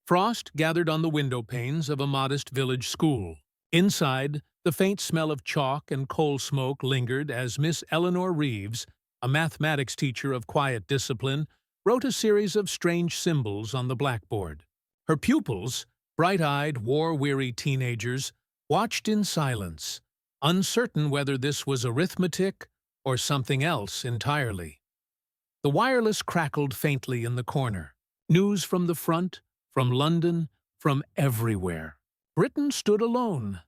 Frost gathered on the window panes of a modest village school. Inside, the faint smell of chalk and coal smoke lingered as Miss Eleanor Reeves, a mathematics teacher of quiet discipline, wrote a series of strange symbols on the blackboard. Her pupils, bright-eyed, war-weary teenagers, watched in silence, uncertain whether this was arithmetic or something else entirely. The wireless crackled faintly in the corner. News from the front, from London, from everywhere. Britain stood alone,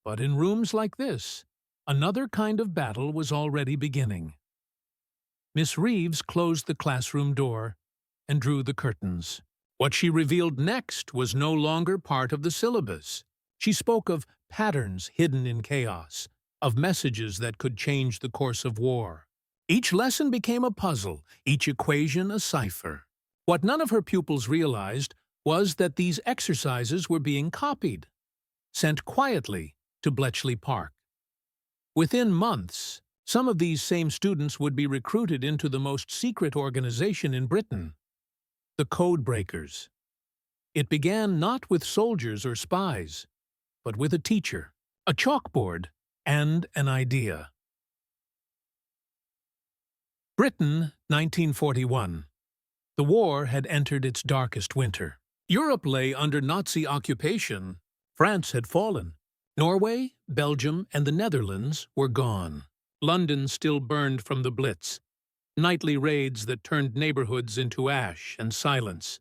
but in rooms like this, another kind of battle was already beginning. Miss Reeves closed the classroom door and drew the curtains. What she revealed next was no longer part of the syllabus. She spoke of patterns hidden in chaos, of messages that could change the course of war. Each lesson became a puzzle, each equation a cipher. What none of her pupils realized was that these exercises were being copied, sent quietly to Bletchley Park. Within months, some of these same students would be recruited into the most secret organization in Britain, the Codebreakers. It began not with soldiers or spies, but with a teacher, a chalkboard, and an idea. Britain, 1941. The war had entered its darkest winter. Europe lay under Nazi occupation. France had fallen. Norway, Belgium, and the Netherlands were gone. London still burned from the Blitz, nightly raids that turned neighborhoods into ash and silence.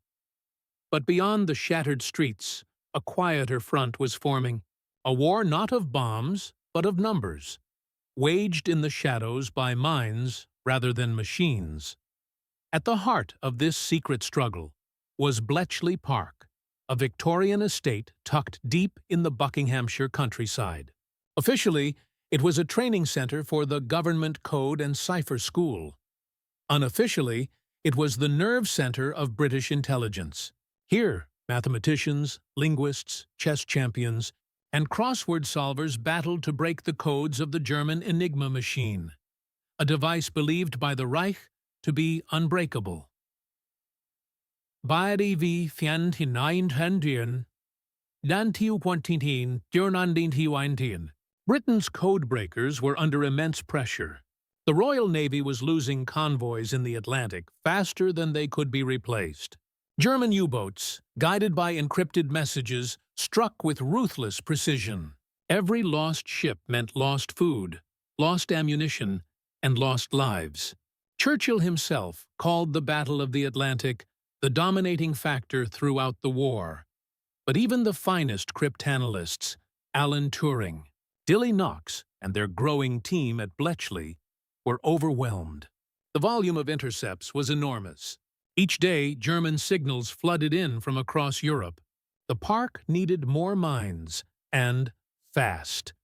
But beyond the shattered streets, a quieter front was forming, a war not of bombs, but of numbers, waged in the shadows by minds rather than machines. At the heart of this secret struggle was Bletchley Park, a Victorian estate tucked deep in the Buckinghamshire countryside. Officially, it was a training center for the Government Code and Cipher School. Unofficially, it was the nerve center of British intelligence. Here, mathematicians, linguists, chess champions, and crossword solvers battled to break the codes of the German Enigma machine, a device believed by the Reich to be unbreakable. Britain, 1941. Britain's codebreakers were under immense pressure. The Royal Navy was losing convoys in the Atlantic faster than they could be replaced. German U-boats, guided by encrypted messages, struck with ruthless precision. Every lost ship meant lost food, lost ammunition, and lost lives. Churchill himself called the Battle of the Atlantic the dominating factor throughout the war. But even the finest cryptanalysts, Alan Turing, Dilly Knox, and their growing team at Bletchley, were overwhelmed. The volume of intercepts was enormous. Each day, German signals flooded in from across Europe. The park needed more minds, and fast.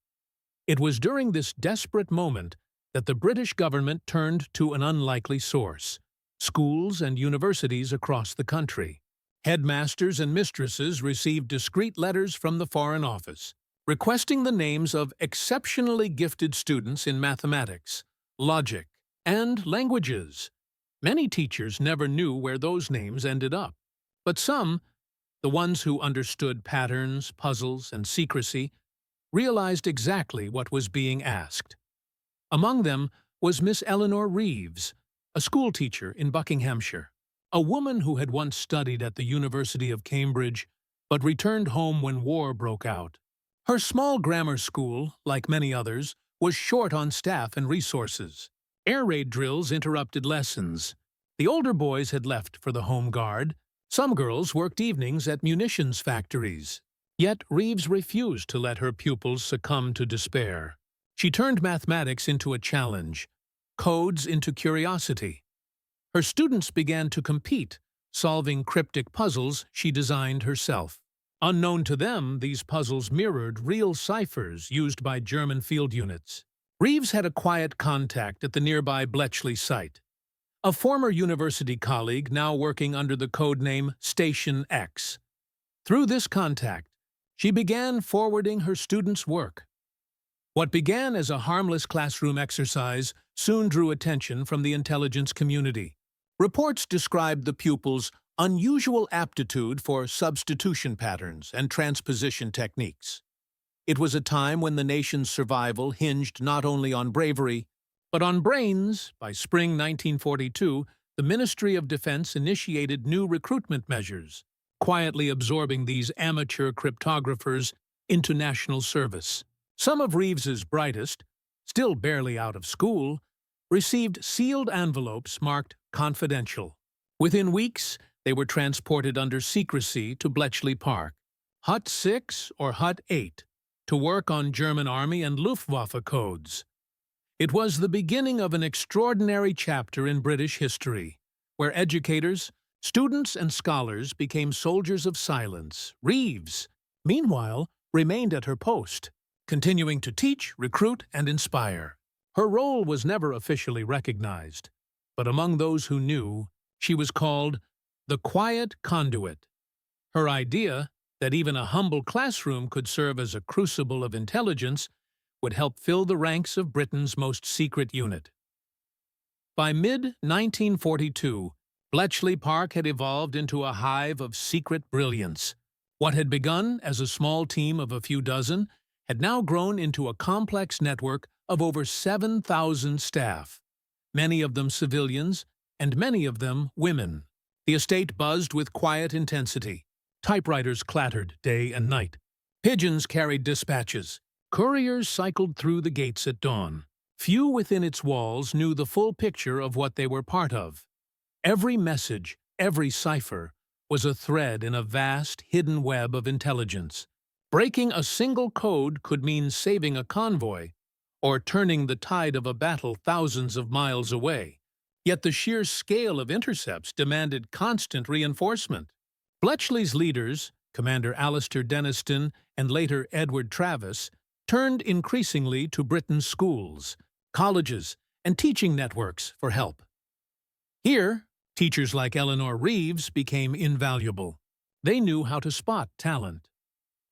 It was during this desperate moment that the British government turned to an unlikely source: schools and universities across the country. Headmasters and mistresses received discreet letters from the Foreign Office, requesting the names of exceptionally gifted students in mathematics, logic, and languages. Many teachers never knew where those names ended up, but some, the ones who understood patterns, puzzles, and secrecy, realized exactly what was being asked. Among them was Miss Eleanor Reeves, a schoolteacher in Buckinghamshire, a woman who had once studied at the University of Cambridge but returned home when war broke out. Her small grammar school, like many others, was short on staff and resources. Air raid drills interrupted lessons. The older boys had left for the Home Guard. Some girls worked evenings at munitions factories. Yet Reeves refused to let her pupils succumb to despair. She turned mathematics into a challenge, codes into curiosity. Her students began to compete, solving cryptic puzzles she designed herself. Unknown to them, these puzzles mirrored real ciphers used by German field units. Reeves had a quiet contact at the nearby Bletchley site. A former university colleague now working under the codename Station X. Through this contact, she began forwarding her students' work. What began as a harmless classroom exercise soon drew attention from the intelligence community. Reports described the pupils' unusual aptitude for substitution patterns and transposition techniques. It was a time when the nation's survival hinged not only on bravery, but on brains. By spring 1942, the Ministry of Defense initiated new recruitment measures, quietly absorbing these amateur cryptographers into national service. Some of Reeves's brightest, still barely out of school, received sealed envelopes marked confidential. Within weeks, they were transported under secrecy to Bletchley Park, Hut 6 or Hut 8, to work on German Army and Luftwaffe codes. It was the beginning of an extraordinary chapter in British history, where educators, students, and scholars became soldiers of silence. Reeves, meanwhile, remained at her post, continuing to teach, recruit, and inspire. Her role was never officially recognized, but among those who knew, she was called the quiet conduit. Her idea that even a humble classroom could serve as a crucible of intelligence would help fill the ranks of Britain's most secret unit. By mid-1942, Bletchley Park had evolved into a hive of secret brilliance. What had begun as a small team of a few dozen had now grown into a complex network of over 7,000 staff, many of them civilians and many of them women. The estate buzzed with quiet intensity. Typewriters clattered day and night. Pigeons carried dispatches. Couriers cycled through the gates at dawn. Few within its walls knew the full picture of what they were part of. Every message, every cipher, was a thread in a vast, hidden web of intelligence. Breaking a single code could mean saving a convoy, or turning the tide of a battle thousands of miles away. Yet the sheer scale of intercepts demanded constant reinforcement. Bletchley's leaders, Commander Alistair Denniston and later Edward Travis, turned increasingly to Britain's schools, colleges, and teaching networks for help. Here, teachers like Eleanor Reeves became invaluable. They knew how to spot talent.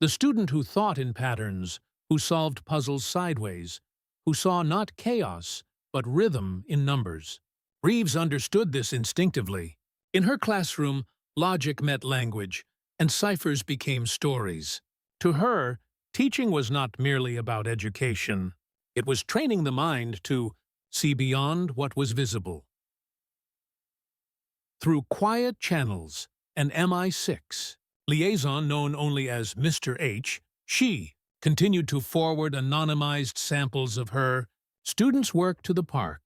The student who thought in patterns, who solved puzzles sideways, who saw not chaos, but rhythm in numbers. Reeves understood this instinctively. In her classroom, logic met language, and ciphers became stories. To her, teaching was not merely about education. It was training the mind to see beyond what was visible. Through quiet channels, an MI6 liaison known only as Mr. H, she continued to forward anonymized samples of her students' work to the park.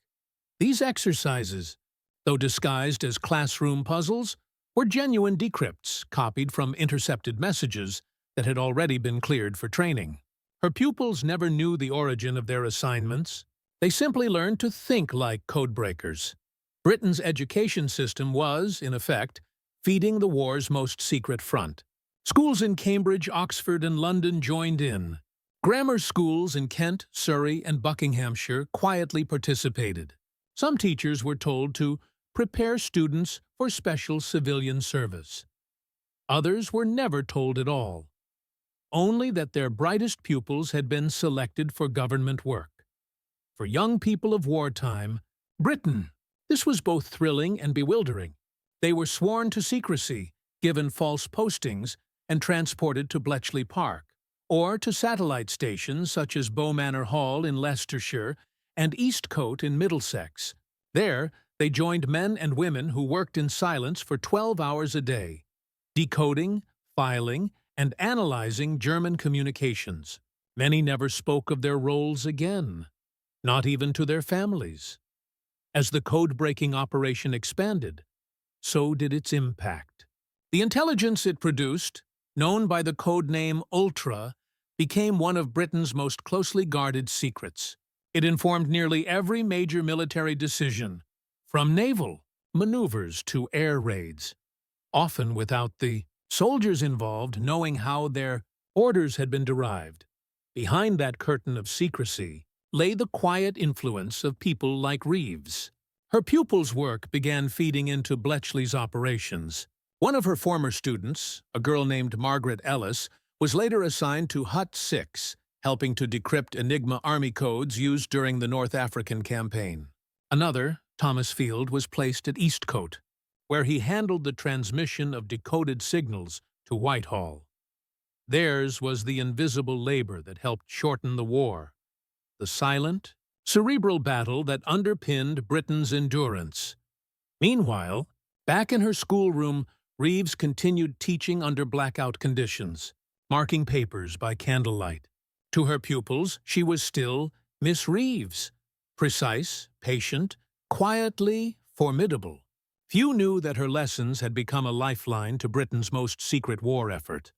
These exercises, though disguised as classroom puzzles, were genuine decrypts copied from intercepted messages that had already been cleared for training. Her pupils never knew the origin of their assignments. They simply learned to think like codebreakers. Britain's education system was, in effect, feeding the war's most secret front. Schools in Cambridge, Oxford, and London joined in. Grammar schools in Kent, Surrey, and Buckinghamshire quietly participated. Some teachers were told to prepare students for special civilian service. Others were never told at all, only that their brightest pupils had been selected for government work. For young people of wartime, Britain, this was both thrilling and bewildering. They were sworn to secrecy, given false postings, and transported to Bletchley Park, or to satellite stations such as Bow Manor Hall in Leicestershire and Eastcote in Middlesex. There, they joined men and women who worked in silence for 12 hours a day, decoding, filing, and analyzing German communications. Many never spoke of their roles again, not even to their families. As the code-breaking operation expanded, so did its impact. The intelligence it produced, known by the code name Ultra, became one of Britain's most closely guarded secrets. It informed nearly every major military decision, from naval maneuvers to air raids, often without the soldiers involved knowing how their orders had been derived. Behind that curtain of secrecy lay the quiet influence of people like Reeves. Her pupils' work began feeding into Bletchley's operations. One of her former students, a girl named Margaret Ellis, was later assigned to Hut 6, helping to decrypt Enigma army codes used during the North African campaign. Another, Thomas Field, was placed at Eastcote, where he handled the transmission of decoded signals to Whitehall. Theirs was the invisible labor that helped shorten the war, the silent, cerebral battle that underpinned Britain's endurance. Meanwhile, back in her schoolroom, Reeves continued teaching under blackout conditions, marking papers by candlelight. To her pupils, she was still Miss Reeves, precise, patient, quietly formidable. Few knew that her lessons had become a lifeline to Britain's most secret war effort.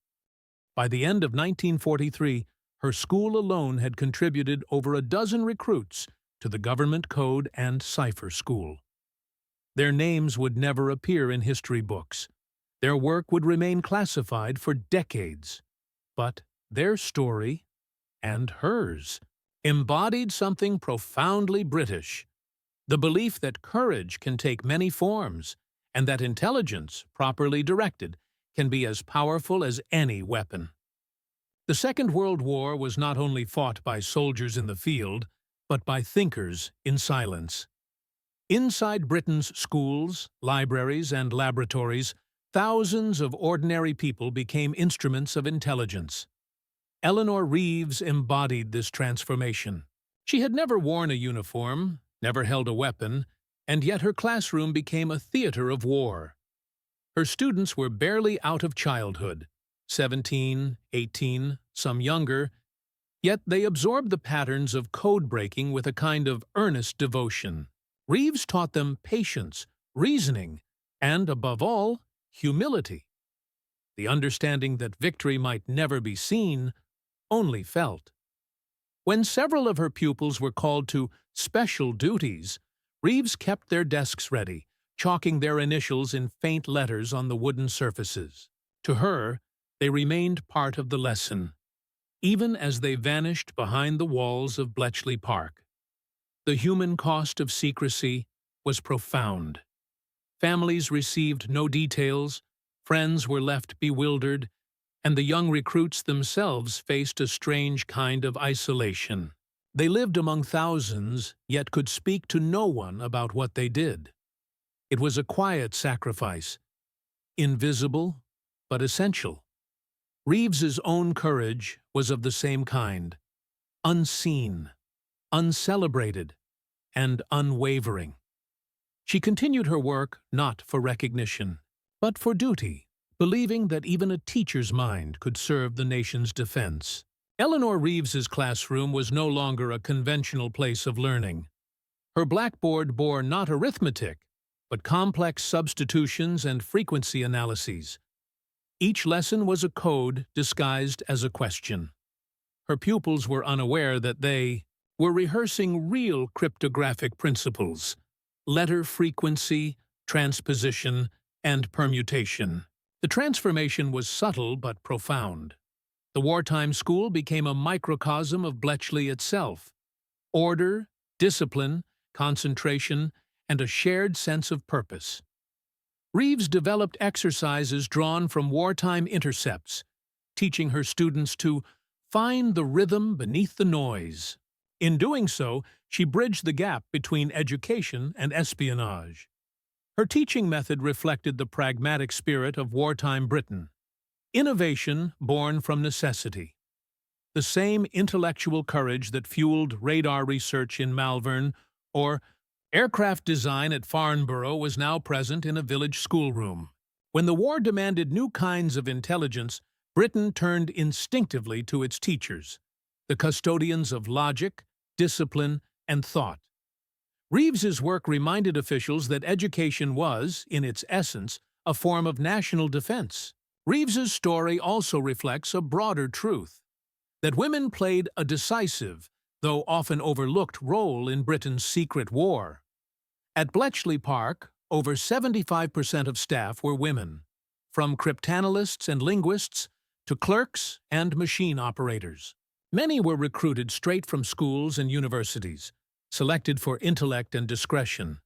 By the end of 1943, her school alone had contributed over a dozen recruits to the government code and cipher school. Their names would never appear in history books. Their work would remain classified for decades. But their story, and hers, embodied something profoundly British: the belief that courage can take many forms, and that intelligence, properly directed, can be as powerful as any weapon. The Second World War was not only fought by soldiers in the field, but by thinkers in silence. Inside Britain's schools, libraries, and laboratories, thousands of ordinary people became instruments of intelligence. Eleanor Reeves embodied this transformation. She had never worn a uniform, never held a weapon, and yet her classroom became a theater of war. Her students were barely out of childhood, 17, 18, some younger, yet they absorbed the patterns of code-breaking with a kind of earnest devotion. Reeves taught them patience, reasoning, and, above all, humility. The understanding that victory might never be seen, only felt. When several of her pupils were called to special duties, Reeves kept their desks ready, chalking their initials in faint letters on the wooden surfaces. To her, they remained part of the lesson, even as they vanished behind the walls of Bletchley Park. The human cost of secrecy was profound. Families received no details, friends were left bewildered, and the young recruits themselves faced a strange kind of isolation. They lived among thousands, yet could speak to no one about what they did. It was a quiet sacrifice, invisible but essential. Reeves's own courage was of the same kind, unseen, uncelebrated, and unwavering. She continued her work not for recognition, but for duty, believing that even a teacher's mind could serve the nation's defense. Eleanor Reeves's classroom was no longer a conventional place of learning. Her blackboard bore not arithmetic, but complex substitutions and frequency analyses. Each lesson was a code disguised as a question. Her pupils were unaware that they were rehearsing real cryptographic principles: letter frequency, transposition, and permutation. The transformation was subtle but profound. The wartime school became a microcosm of Bletchley itself. Order, discipline, concentration, and a shared sense of purpose. Reeves developed exercises drawn from wartime intercepts, teaching her students to find the rhythm beneath the noise. In doing so, she bridged the gap between education and espionage. Her teaching method reflected the pragmatic spirit of wartime Britain. Innovation born from necessity. The same intellectual courage that fueled radar research in Malvern or aircraft design at Farnborough was now present in a village schoolroom. When the war demanded new kinds of intelligence, Britain turned instinctively to its teachers, the custodians of logic, discipline, and thought. Reeves's work reminded officials that education was, in its essence, a form of national defense. Reeves's story also reflects a broader truth: that women played a decisive, though often overlooked, role in Britain's secret war. At Bletchley Park, over 75% of staff were women, from cryptanalysts and linguists to clerks and machine operators. Many were recruited straight from schools and universities, selected for intellect and discretion.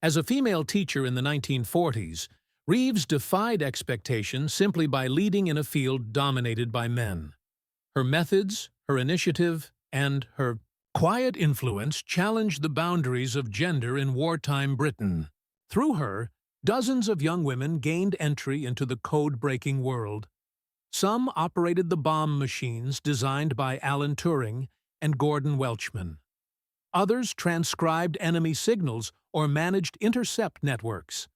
As a female teacher in the 1940s, Reeves defied expectation simply by leading in a field dominated by men. Her methods, her initiative, and her quiet influence challenged the boundaries of gender in wartime Britain. Through her, Dozens of young women gained entry into the code-breaking world. Some operated the bomb machines designed by Alan Turing and Gordon Welchman. Others transcribed enemy signals or managed intercept networks.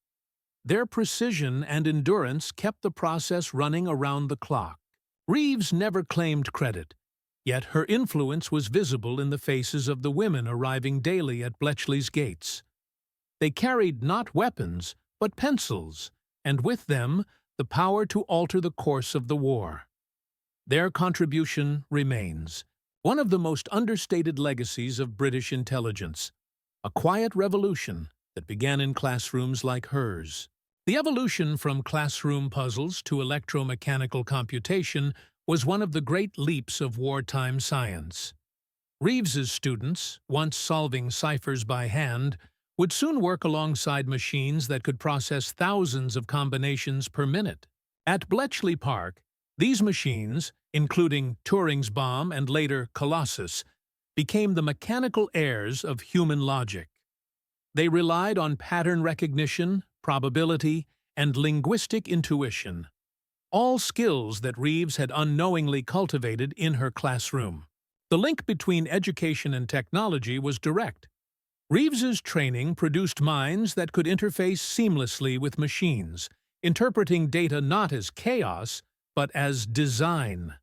Their precision and endurance kept the process running around the clock. Reeves never claimed credit, yet her influence was visible in the faces of the women arriving daily at Bletchley's gates. They carried not weapons, but pencils, and with them the power to alter the course of the war. Their contribution remains one of the most understated legacies of British intelligence, a quiet revolution that began in classrooms like hers. The evolution from classroom puzzles to electromechanical computation was one of the great leaps of wartime science. Reeves's students, once solving ciphers by hand, would soon work alongside machines that could process thousands of combinations per minute. At Bletchley Park, these machines, including Turing's bomb and later Colossus, became the mechanical heirs of human logic. They relied on pattern recognition, probability, and linguistic intuition, all skills that Reeves had unknowingly cultivated in her classroom. The link between education and technology was direct. Reeves's training produced minds that could interface seamlessly with machines, interpreting data not as chaos, but as design.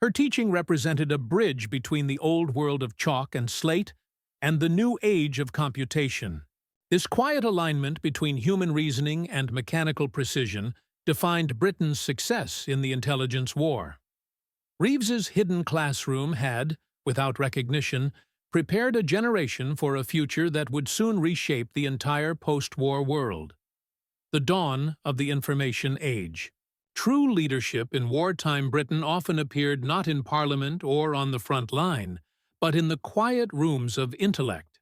Her teaching represented a bridge between the old world of chalk and slate and the new age of computation. This quiet alignment between human reasoning and mechanical precision defined Britain's success in the intelligence war. Reeves's hidden classroom had, without recognition, prepared a generation for a future that would soon reshape the entire post-war world. The dawn of the information age. True leadership in wartime Britain often appeared not in Parliament or on the front line, but in the quiet rooms of intellect.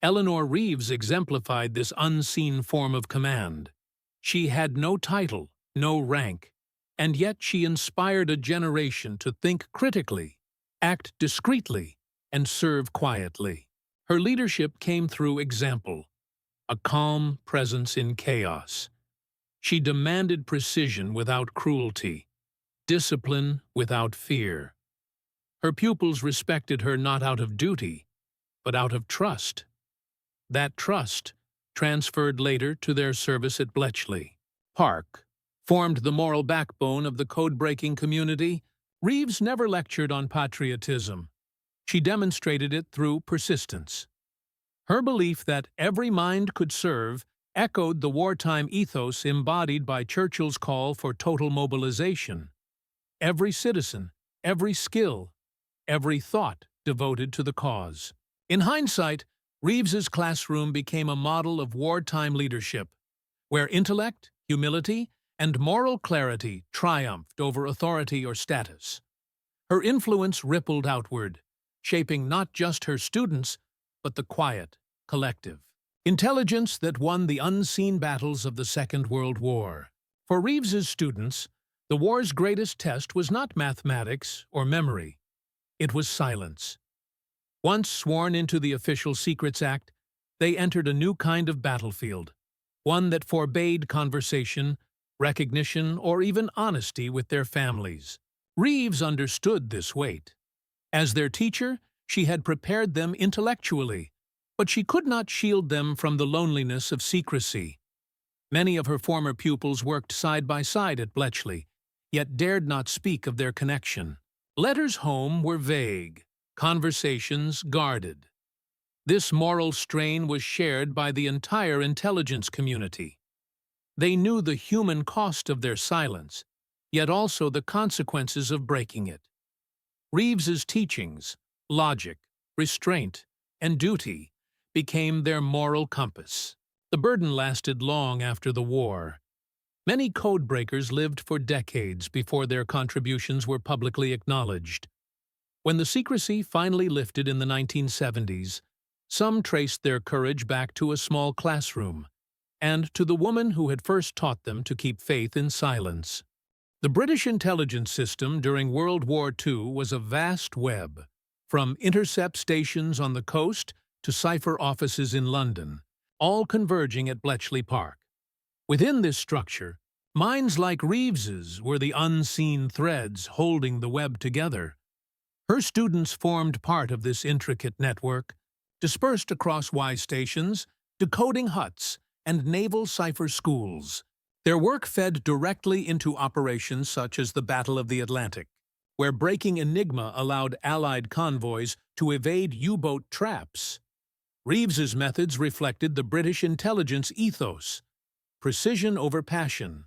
Eleanor Reeves exemplified this unseen form of command. She had no title, no rank, and yet she inspired a generation to think critically, act discreetly, and serve quietly. Her leadership came through example, a calm presence in chaos. She demanded precision without cruelty, discipline without fear. Her pupils respected her not out of duty, but out of trust. That trust transferred later to their service at Bletchley Park, formed the moral backbone of the code-breaking community. Reeves never lectured on patriotism. She demonstrated it through persistence. Her belief that every mind could serve echoed the wartime ethos embodied by Churchill's call for total mobilization. Every citizen, every skill, every thought devoted to the cause. In hindsight, Reeves's classroom became a model of wartime leadership, where intellect, humility, and moral clarity triumphed over authority or status. Her influence rippled outward, shaping not just her students, but the quiet, collective intelligence that won the unseen battles of the Second World War. For Reeves's students, the war's greatest test was not mathematics or memory. It was silence. Once sworn into the Official Secrets Act, they entered a new kind of battlefield, one that forbade conversation, recognition, or even honesty with their families. Reeves understood this weight. As their teacher, she had prepared them intellectually, but she could not shield them from the loneliness of secrecy. Many of her former pupils worked side by side at Bletchley, yet dared not speak of their connection. Letters home were vague, conversations guarded. This moral strain was shared by the entire intelligence community. They knew the human cost of their silence, yet also the consequences of breaking it. Reeves's teachings, logic, restraint, and duty became their moral compass. The burden lasted long after the war. Many codebreakers lived for decades before their contributions were publicly acknowledged. When the secrecy finally lifted in the 1970s, some traced their courage back to a small classroom and to the woman who had first taught them to keep faith in silence. The British intelligence system during World War II was a vast web, from intercept stations on the coast to cipher offices in London, all converging at Bletchley Park. Within this structure, minds like Reeves's were the unseen threads holding the web together. Her students formed part of this intricate network, dispersed across Y stations, decoding huts, and naval cipher schools. Their work fed directly into operations such as the Battle of the Atlantic, where breaking Enigma allowed Allied convoys to evade U-boat traps. Reeves's methods reflected the British intelligence ethos: precision over passion,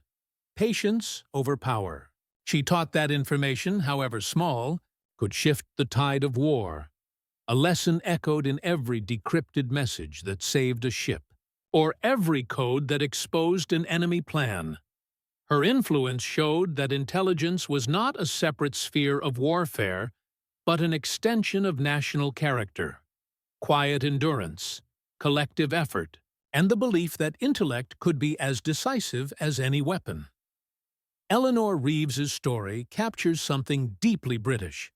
patience over power. She taught that information, however small, could shift the tide of war. A lesson echoed in every decrypted message that saved a ship, or every code that exposed an enemy plan. Her influence showed that intelligence was not a separate sphere of warfare, but an extension of national character, quiet endurance, collective effort, and the belief that intellect could be as decisive as any weapon. Eleanor Reeves's story captures something deeply British: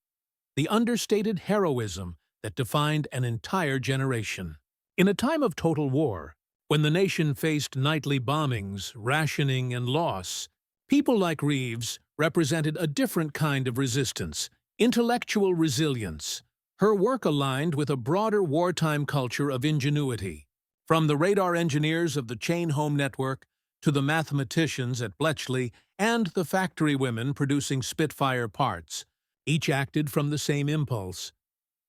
the understated heroism that defined an entire generation. In a time of total war, when the nation faced nightly bombings, rationing, and loss, people like Reeves represented a different kind of resistance: intellectual resilience. Her work aligned with a broader wartime culture of ingenuity. From the radar engineers of the Chain Home Network to the mathematicians at Bletchley and the factory women producing Spitfire parts, each acted from the same impulse: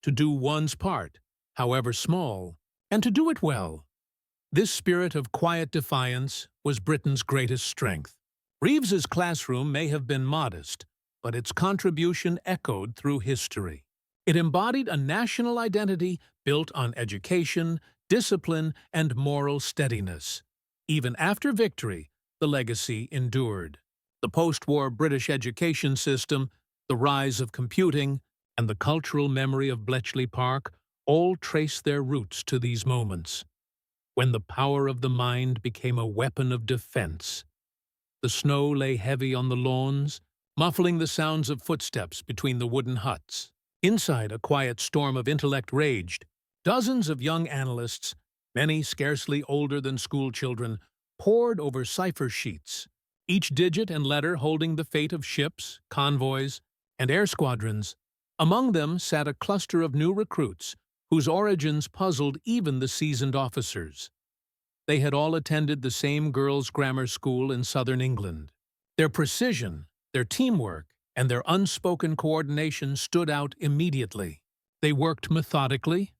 to do one's part, however small, and to do it well. This spirit of quiet defiance was Britain's greatest strength. Reeves's classroom may have been modest, but its contribution echoed through history. It embodied a national identity built on education, discipline, and moral steadiness. Even after victory, the legacy endured. The post-war British education system, the rise of computing, and the cultural memory of Bletchley Park all trace their roots to these moments, when the power of the mind became a weapon of defense. The snow lay heavy on the lawns, muffling the sounds of footsteps between the wooden huts. Inside, a quiet storm of intellect raged. Dozens of young analysts, many scarcely older than schoolchildren, pored over cipher sheets, each digit and letter holding the fate of ships, convoys, and air squadrons. Among them sat a cluster of new recruits whose origins puzzled even the seasoned officers. They had all attended the same girls' grammar school in southern England. Their precision, their teamwork, and their unspoken coordination stood out immediately. They worked methodically,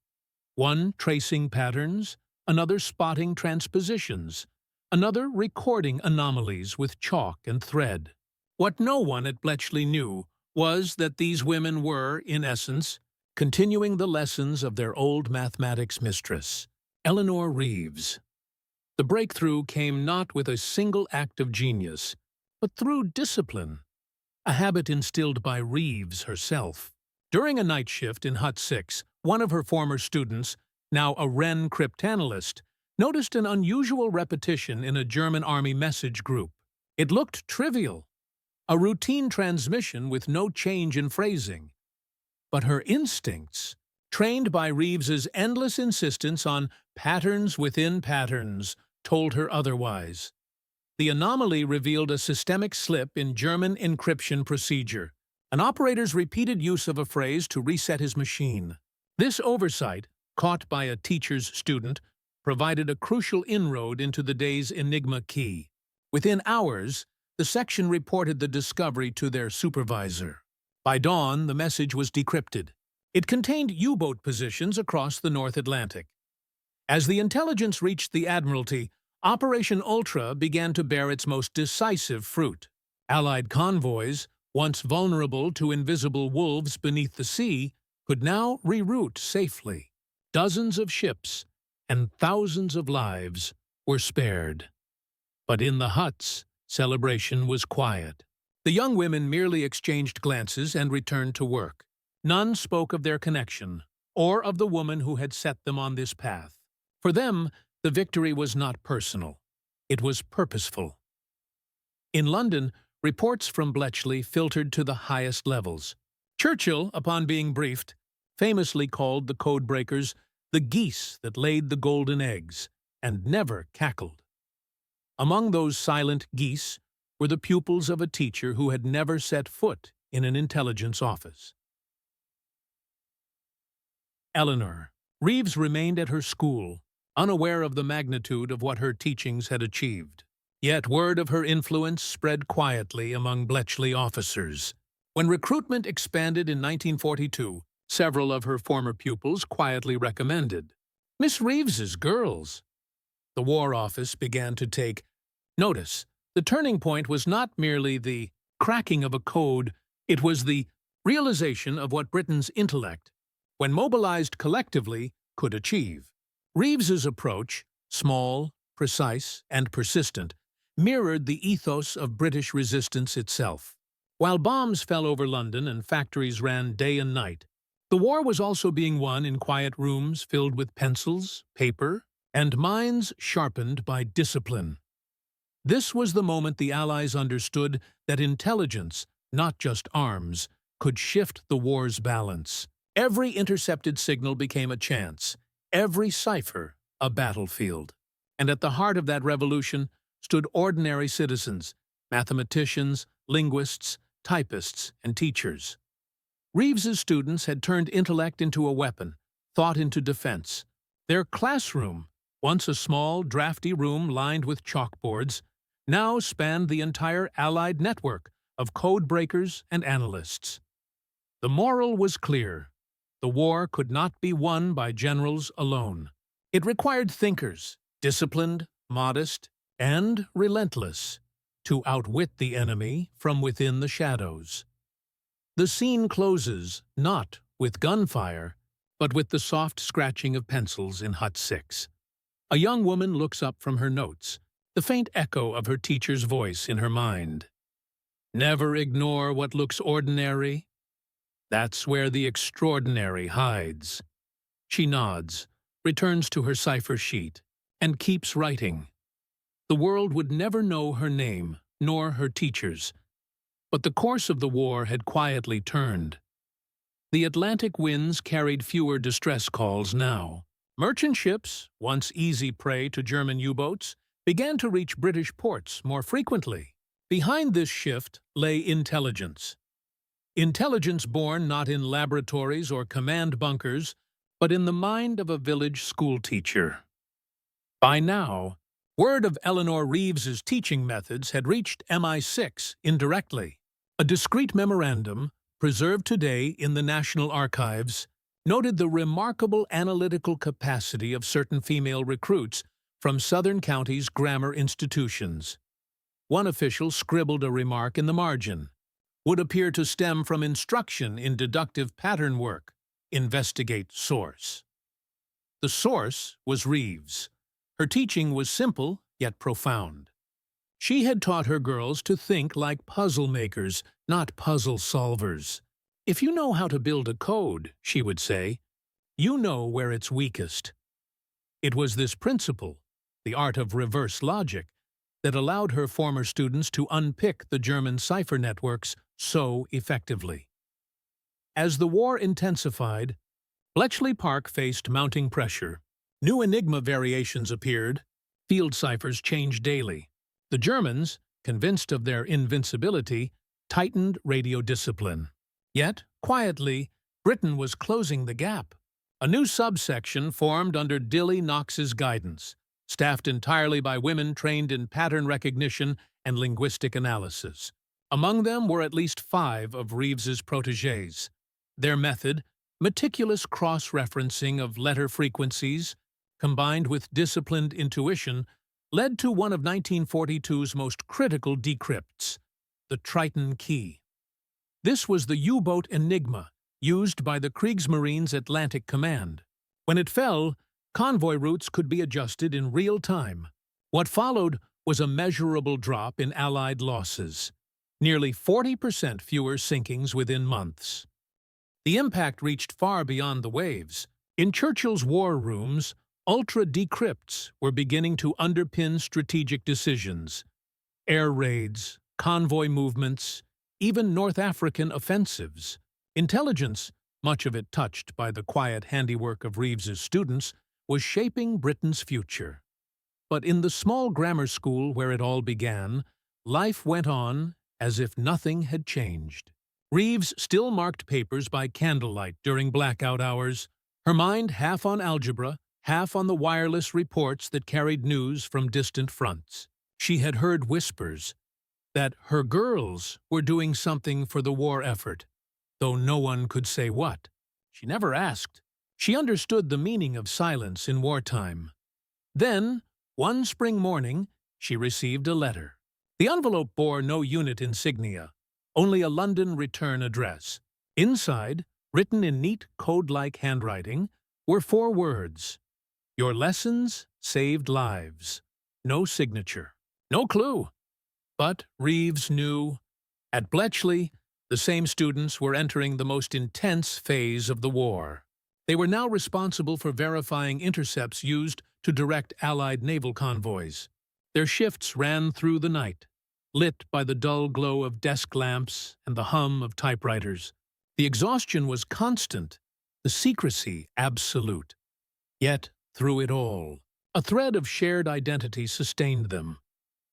one tracing patterns, another spotting transpositions, another recording anomalies with chalk and thread. What no one at Bletchley knew was that these women were, in essence, continuing the lessons of their old mathematics mistress, Eleanor Reeves. The breakthrough came not with a single act of genius, but through discipline, a habit instilled by Reeves herself. During a night shift in Hut 6, one of her former students, now a Wren cryptanalyst, noticed an unusual repetition in a German army message group. It looked trivial, a routine transmission with no change in phrasing. But her instincts, trained by Reeves's endless insistence on patterns within patterns, told her otherwise. The anomaly revealed a systemic slip in German encryption procedure, an operator's repeated use of a phrase to reset his machine. This oversight, caught by a teacher's student, provided a crucial inroad into the day's Enigma key. Within hours, the section reported the discovery to their supervisor. By dawn, the message was decrypted. It contained U-boat positions across the North Atlantic. As the intelligence reached the Admiralty, Operation Ultra began to bear its most decisive fruit. Allied convoys, once vulnerable to invisible wolves beneath the sea, could now reroute safely. Dozens of ships and thousands of lives were spared. But in the huts, celebration was quiet. The young women merely exchanged glances and returned to work. None spoke of their connection, or of the woman who had set them on this path. For them, the victory was not personal. It was purposeful. In London, reports from Bletchley filtered to the highest levels. Churchill, upon being briefed, famously called the codebreakers the geese that laid the golden eggs, and never cackled. Among those silent geese were the pupils of a teacher who had never set foot in an intelligence office. Eleanor Reeves remained at her school, unaware of the magnitude of what her teachings had achieved. Yet word of her influence spread quietly among Bletchley officers. When recruitment expanded in 1942, several of her former pupils quietly recommended, "Miss Reeves's girls." The War Office began to take notice. The turning point was not merely the cracking of a code, it was the realization of what Britain's intellect, when mobilized collectively, could achieve. Reeves's approach, small, precise, and persistent, mirrored the ethos of British resistance itself. While bombs fell over London and factories ran day and night, the war was also being won in quiet rooms filled with pencils, paper, and minds sharpened by discipline. This was the moment the Allies understood that intelligence, not just arms, could shift the war's balance. Every intercepted signal became a chance, every cipher a battlefield. And at the heart of that revolution stood ordinary citizens, mathematicians, linguists, typists, and teachers. Reeves's students had turned intellect into a weapon, thought into defense. Their classroom, once a small, drafty room lined with chalkboards, now spanned the entire Allied network of codebreakers and analysts. The moral was clear. The war could not be won by generals alone. It required thinkers, disciplined, modest, and relentless, to outwit the enemy from within the shadows. The scene closes not with gunfire, but with the soft scratching of pencils in Hut 6. A young woman looks up from her notes, the faint echo of her teacher's voice in her mind. "Never ignore what looks ordinary. That's where the extraordinary hides." She nods, returns to her cipher sheet, and keeps writing. The world would never know her name, nor her teachers. But the course of the war had quietly turned. The Atlantic winds carried fewer distress calls now. Merchant ships, once easy prey to German U-boats, began to reach British ports more frequently. Behind this shift lay intelligence. Intelligence born not in laboratories or command bunkers, but in the mind of a village schoolteacher. By now, word of Eleanor Reeves's teaching methods had reached MI6 indirectly. A discreet memorandum, preserved today in the National Archives, noted the remarkable analytical capacity of certain female recruits from Southern counties' grammar institutions. One official scribbled a remark in the margin. Would appear to stem from instruction in deductive pattern work. Investigate source. The source was Reeves. Her teaching was simple, yet profound. She had taught her girls to think like puzzle makers, not puzzle solvers. "If you know how to build a code," she would say, "you know where it's weakest." It was this principle, the art of reverse logic, that allowed her former students to unpick the German cipher networks so effectively. As the war intensified, Bletchley Park faced mounting pressure. New Enigma variations appeared. Field ciphers changed daily. The Germans, convinced of their invincibility, tightened radio discipline. Yet, quietly, Britain was closing the gap. A new subsection formed under Dilly Knox's guidance, staffed entirely by women trained in pattern recognition and linguistic analysis. Among them were at least 5 of Reeves's protégés. Their method, meticulous cross-referencing of letter frequencies, combined with disciplined intuition, led to one of 1942's most critical decrypts, the Triton key. This was the U-boat Enigma, used by the Kriegsmarine's Atlantic Command. When it fell, convoy routes could be adjusted in real time. What followed was a measurable drop in Allied losses. Nearly 40% fewer sinkings within months. The impact reached far beyond the waves. In Churchill's war rooms, ultra-decrypts were beginning to underpin strategic decisions. Air raids, convoy movements, even North African offensives. Intelligence, much of it touched by the quiet handiwork of Reeves's students, was shaping Britain's future. But in the small grammar school where it all began, life went on as if nothing had changed. Reeves still marked papers by candlelight during blackout hours, her mind half on algebra, half on the wireless reports that carried news from distant fronts. She had heard whispers that her girls were doing something for the war effort, though no one could say what. She never asked. She understood the meaning of silence in wartime. Then, one spring morning, she received a letter. The envelope bore no unit insignia, only a London return address. Inside, written in neat code-like handwriting, were 4 words: "Your lessons saved lives." No signature, no clue. But Reeves knew. At Bletchley, the same students were entering the most intense phase of the war. They were now responsible for verifying intercepts used to direct Allied naval convoys. Their shifts ran through the night, lit by the dull glow of desk lamps and the hum of typewriters. The exhaustion was constant, the secrecy absolute. Yet, through it all, a thread of shared identity sustained them.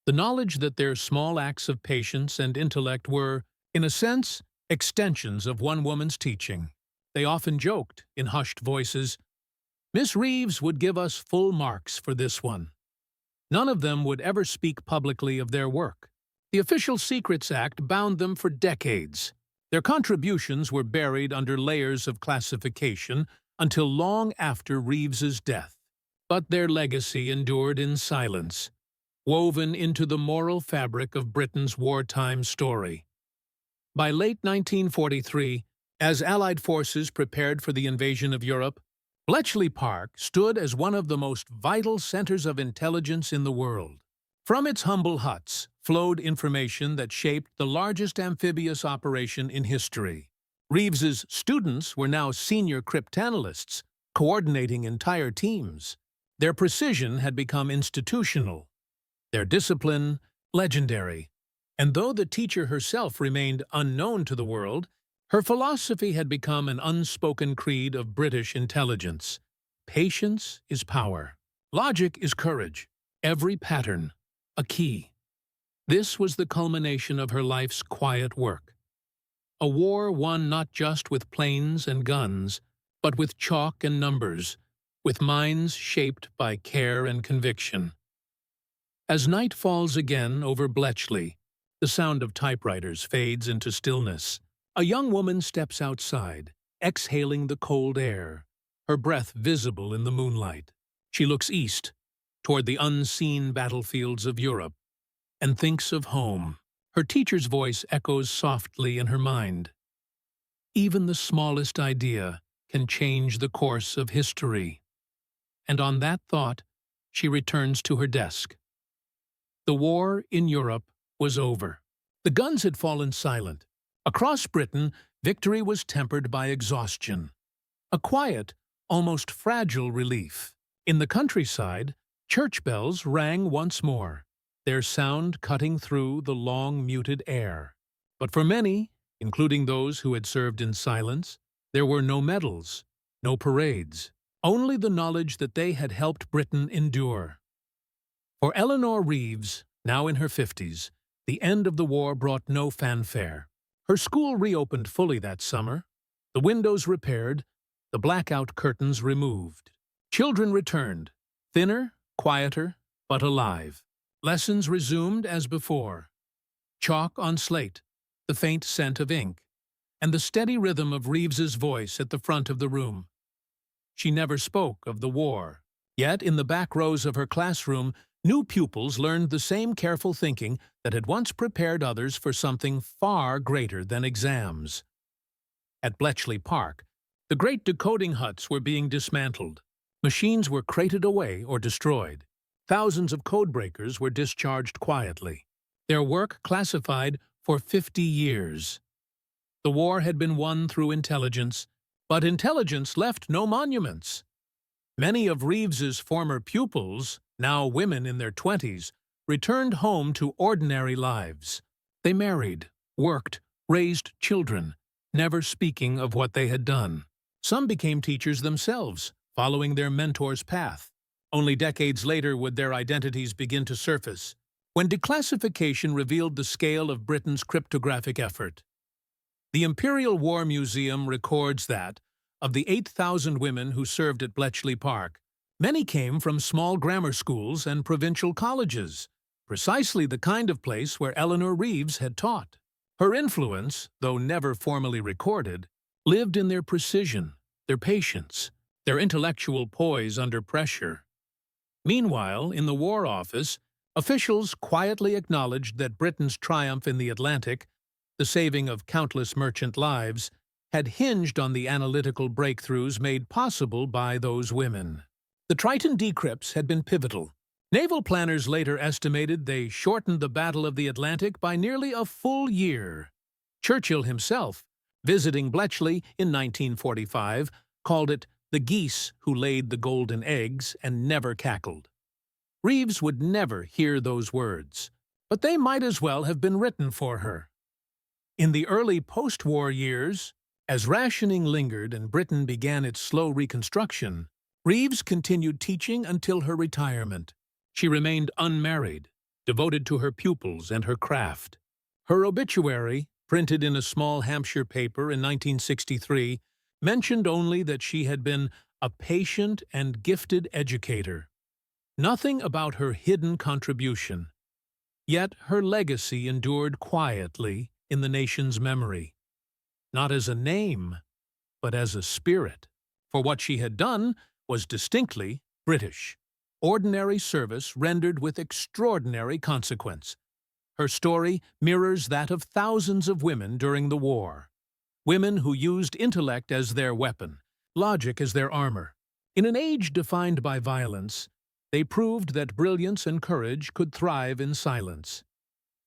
The knowledge that their small acts of patience and intellect were, in a sense, extensions of one woman's teaching. They often joked, in hushed voices, "Miss Reeves would give us full marks for this one." None of them would ever speak publicly of their work. The Official Secrets Act bound them for decades. Their contributions were buried under layers of classification until long after Reeves's death. But their legacy endured in silence, woven into the moral fabric of Britain's wartime story. By late 1943, as Allied forces prepared for the invasion of Europe, Bletchley Park stood as one of the most vital centers of intelligence in the world. From its humble huts flowed information that shaped the largest amphibious operation in history. Reeves's students were now senior cryptanalysts, coordinating entire teams. Their precision had become institutional, their discipline legendary. And though the teacher herself remained unknown to the world, her philosophy had become an unspoken creed of British intelligence. Patience is power. Logic is courage. Every pattern, a key. This was the culmination of her life's quiet work. A war won not just with planes and guns, but with chalk and numbers, with minds shaped by care and conviction. As night falls again over Bletchley, the sound of typewriters fades into stillness. A young woman steps outside, exhaling the cold air, her breath visible in the moonlight. She looks east, toward the unseen battlefields of Europe, and thinks of home. Her teacher's voice echoes softly in her mind. Even the smallest idea can change the course of history. And on that thought, she returns to her desk. The war in Europe was over. The guns had fallen silent. Across Britain, victory was tempered by exhaustion. A quiet, almost fragile relief. In the countryside, church bells rang once more, their sound cutting through the long, muted air. But for many, including those who had served in silence, there were no medals, no parades, only the knowledge that they had helped Britain endure. For Eleanor Reeves, now in her 50s, the end of the war brought no fanfare. Her school reopened fully that summer, the windows repaired, the blackout curtains removed. Children returned, thinner, quieter, but alive. Lessons resumed as before. Chalk on slate, the faint scent of ink, and the steady rhythm of Reeves's voice at the front of the room. She never spoke of the war. Yet, in the back rows of her classroom, new pupils learned the same careful thinking that had once prepared others for something far greater than exams. At Bletchley Park, the great decoding huts were being dismantled. Machines were crated away or destroyed. Thousands of codebreakers were discharged quietly, their work classified for 50 years. The war had been won through intelligence, but intelligence left no monuments. Many of Reeves's former pupils, now women in their 20s, returned home to ordinary lives. They married, worked, raised children, never speaking of what they had done. Some became teachers themselves, following their mentor's path. Only decades later would their identities begin to surface, when declassification revealed the scale of Britain's cryptographic effort. The Imperial War Museum records that, of the 8,000 women who served at Bletchley Park, many came from small grammar schools and provincial colleges, precisely the kind of place where Eleanor Reeves had taught. Her influence, though never formally recorded, lived in their precision, their patience, their intellectual poise under pressure. Meanwhile, in the War Office, officials quietly acknowledged that Britain's triumph in the Atlantic, the saving of countless merchant lives, had hinged on the analytical breakthroughs made possible by those women. The Triton decrypts had been pivotal. Naval planners later estimated they shortened the Battle of the Atlantic by nearly a full year. Churchill himself, visiting Bletchley in 1945, called it the geese who laid the golden eggs and never cackled. Reeves would never hear those words, but they might as well have been written for her. In the early post-war years, as rationing lingered and Britain began its slow reconstruction, Reeves continued teaching until her retirement. She remained unmarried, devoted to her pupils and her craft. Her obituary, printed in a small Hampshire paper in 1963, mentioned only that she had been a patient and gifted educator. Nothing about her hidden contribution. Yet her legacy endured quietly in the nation's memory. Not as a name, but as a spirit. For what she had done was distinctly British. Ordinary service rendered with extraordinary consequence. Her story mirrors that of thousands of women during the war. Women who used intellect as their weapon, logic as their armor. In an age defined by violence, they proved that brilliance and courage could thrive in silence.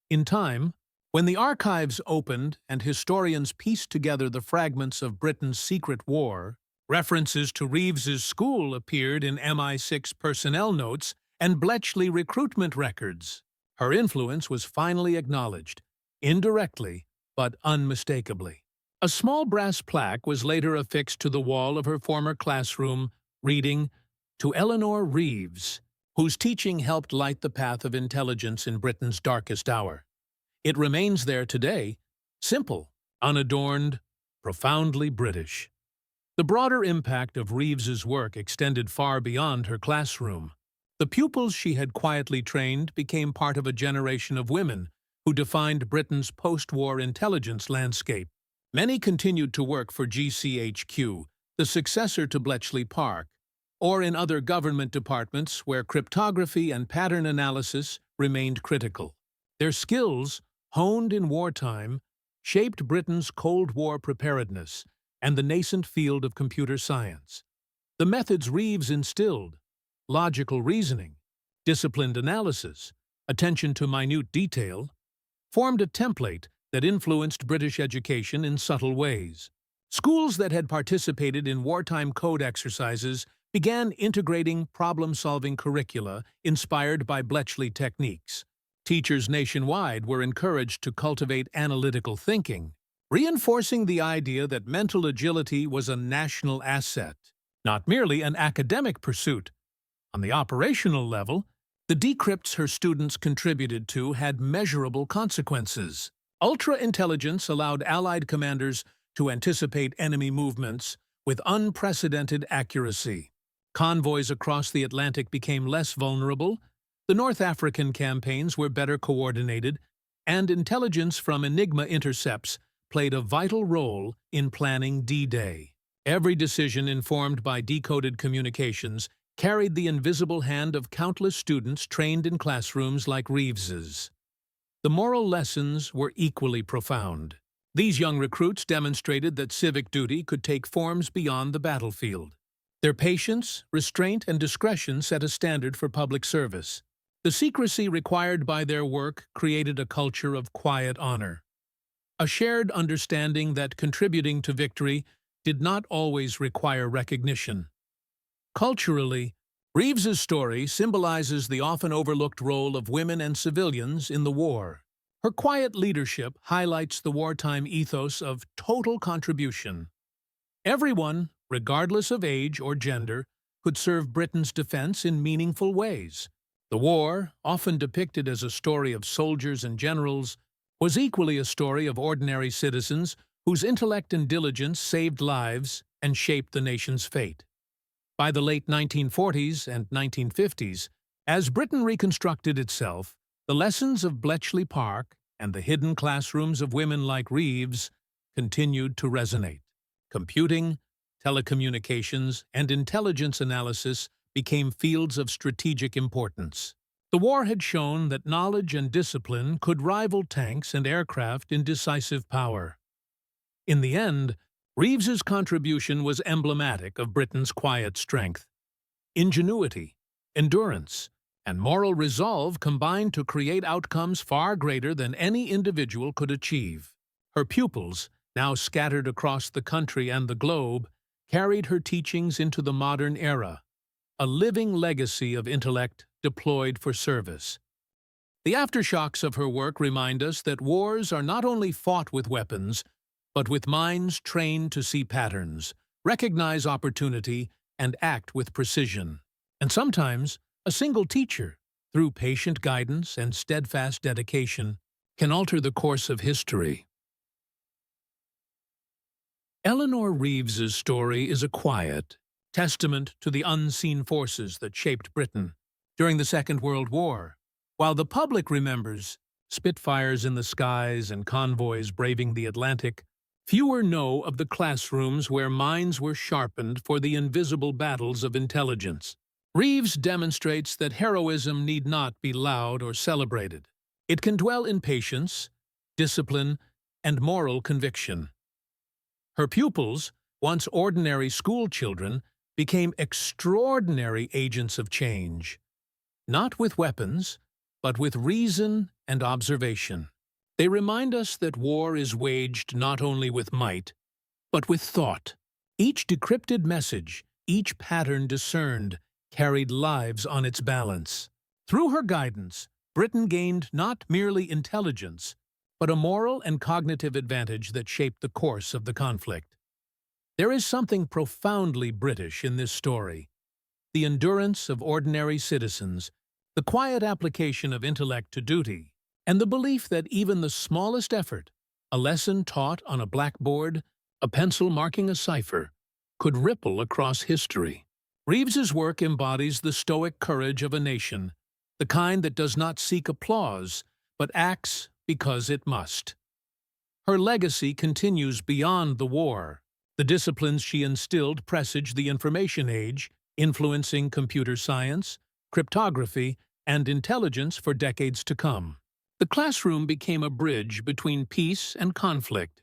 In time, when the archives opened and historians pieced together the fragments of Britain's secret war, references to Reeves's school appeared in MI6 personnel notes and Bletchley recruitment records. Her influence was finally acknowledged, indirectly but unmistakably. A small brass plaque was later affixed to the wall of her former classroom, reading, "To Eleanor Reeves, whose teaching helped light the path of intelligence in Britain's darkest hour." It remains there today, simple, unadorned, profoundly British. The broader impact of Reeves's work extended far beyond her classroom. The pupils she had quietly trained became part of a generation of women who defined Britain's post-war intelligence landscape. Many continued to work for GCHQ, the successor to Bletchley Park, or in other government departments where cryptography and pattern analysis remained critical. Their skills, honed in wartime, shaped Britain's Cold War preparedness and the nascent field of computer science. The methods Reeves instilled, logical reasoning, disciplined analysis, attention to minute detail, formed a template that influenced British education in subtle ways. Schools that had participated in wartime code exercises began integrating problem-solving curricula inspired by Bletchley techniques. Teachers nationwide were encouraged to cultivate analytical thinking, reinforcing the idea that mental agility was a national asset, not merely an academic pursuit. On the operational level, the decrypts her students contributed to had measurable consequences. Ultra-intelligence allowed Allied commanders to anticipate enemy movements with unprecedented accuracy. Convoys across the Atlantic became less vulnerable, the North African campaigns were better coordinated, and intelligence from Enigma intercepts played a vital role in planning D-Day. Every decision informed by decoded communications carried the invisible hand of countless students trained in classrooms like Reeves's. The moral lessons were equally profound. These young recruits demonstrated that civic duty could take forms beyond the battlefield. Their patience, restraint, and discretion set a standard for public service. The secrecy required by their work created a culture of quiet honor, a shared understanding that contributing to victory did not always require recognition. Culturally, Reeves's story symbolizes the often overlooked role of women and civilians in the war. Her quiet leadership highlights the wartime ethos of total contribution. Everyone, regardless of age or gender, could serve Britain's defense in meaningful ways. The war, often depicted as a story of soldiers and generals, was equally a story of ordinary citizens whose intellect and diligence saved lives and shaped the nation's fate. By the late 1940s and 1950s, as Britain reconstructed itself, the lessons of Bletchley Park and the hidden classrooms of women like Reeves continued to resonate. Computing, telecommunications, and intelligence analysis became fields of strategic importance. The war had shown that knowledge and discipline could rival tanks and aircraft in decisive power. In the end, Reeves's contribution was emblematic of Britain's quiet strength. Ingenuity, endurance, and moral resolve combined to create outcomes far greater than any individual could achieve. Her pupils, now scattered across the country and the globe, carried her teachings into the modern era, a living legacy of intellect deployed for service. The aftershocks of her work remind us that wars are not only fought with weapons, but with minds trained to see patterns, recognize opportunity, and act with precision. And sometimes, a single teacher, through patient guidance and steadfast dedication, can alter the course of history. Eleanor Reeves's story is a quiet testament to the unseen forces that shaped Britain during the Second World War. While the public remembers Spitfires in the skies and convoys braving the Atlantic, fewer know of the classrooms where minds were sharpened for the invisible battles of intelligence. Reeves demonstrates that heroism need not be loud or celebrated. It can dwell in patience, discipline, and moral conviction. Her pupils, once ordinary school children, became extraordinary agents of change, not with weapons, but with reason and observation. They remind us that war is waged not only with might, but with thought. Each decrypted message, each pattern discerned, carried lives on its balance. Through her guidance, Britain gained not merely intelligence, but a moral and cognitive advantage that shaped the course of the conflict. There is something profoundly British in this story. The endurance of ordinary citizens, the quiet application of intellect to duty, and the belief that even the smallest effort, a lesson taught on a blackboard, a pencil marking a cipher, could ripple across history. Reeves's work embodies the stoic courage of a nation, the kind that does not seek applause, but acts because it must. Her legacy continues beyond the war. The disciplines she instilled presage the information age, influencing computer science, cryptography, and intelligence for decades to come. The classroom became a bridge between peace and conflict,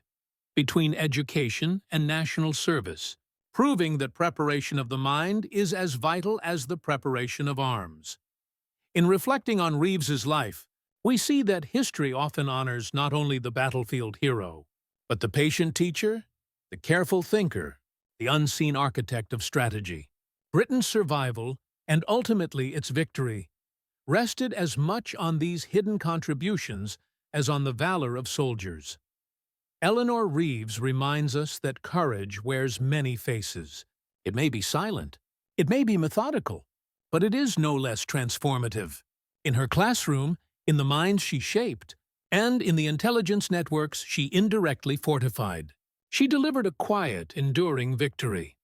between education and national service, proving that preparation of the mind is as vital as the preparation of arms. In reflecting on Reeves's life, we see that history often honors not only the battlefield hero, but the patient teacher, the careful thinker, the unseen architect of strategy. Britain's survival, and ultimately its victory, rested as much on these hidden contributions as on the valor of soldiers. Eleanor Reeves reminds us that courage wears many faces. It may be silent, it may be methodical, but it is no less transformative. In her classroom, in the minds she shaped, and in the intelligence networks she indirectly fortified, she delivered a quiet, enduring victory.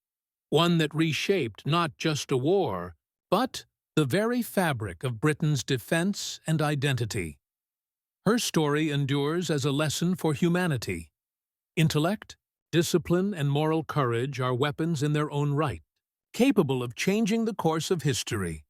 One that reshaped not just a war, but the very fabric of Britain's defense and identity. Her story endures as a lesson for humanity. Intellect, discipline, and moral courage are weapons in their own right, capable of changing the course of history.